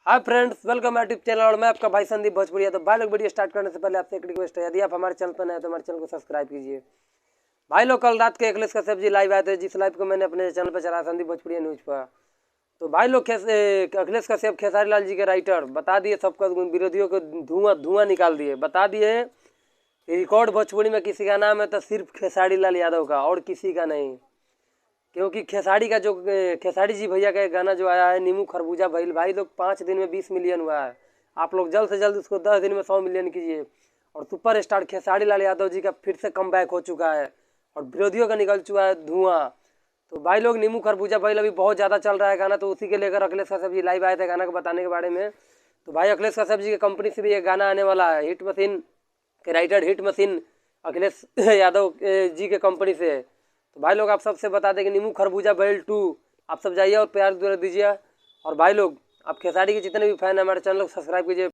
Hi friends, welcome my YouTube channel और मैं आपका भाई संदीप भोजपुरिया। तो भाई लोग वीडियो स्टार्ट करने से पहले आपसे एक रिक्वेस्ट है, यदि आप हमारे चैनल पर नए हैं तो हमारे चैनल को सब्सक्राइब कीजिए। भाई लोग, कल रात के अखिलेश कश्यप जी लाइव आए थे, जिस लाइव को मैंने अपने चैनल पर चलाया संदीप भोजपुरिया न्यूज़ पर। तो भाई लोग अखिलेश कश्यप खेसारी लाल जी के राइटर बता दिए सबका विरोधियों को धुआं निकाल दिए। बता दिए रिकॉर्ड भोजपुरी में किसी का नाम है तो सिर्फ खेसारी लाल यादव का, और किसी का नहीं। क्योंकि खेसारी जी भैया का एक गाना जो आया है नींबू खरबूजा भइल, भाई लोग 5 दिन में 20 मिलियन हुआ है। आप लोग जल्द से जल्द उसको 10 दिन में 100 मिलियन कीजिए। और सुपर स्टार खेसारी लाल यादव जी का फिर से कमबैक हो चुका है और विरोधियों का निकल चुका है धुआं। तो भाई लोग, नींबू खरबूजा भइल अभी बहुत ज़्यादा चल रहा है गाना, तो उसी के लेकर अखिलेश कश्यप जी लाइव आए थे गाना को बताने के बारे में। तो भाई अखिलेश कश्यप जी की कंपनी से भी एक गाना आने वाला है, हिट मशीन के writer hit machine Akhilesh Yadav ji के कंपनी से। तो भाई लोग, आप सबसे बता दें कि नींबू खरबूजा भइल 2 आप सब जाइए और प्यार दीजिए। और भाई लोग, आप खेसारी के जितने भी फैन हैं हमारे चैनल को सब्सक्राइब कीजिए।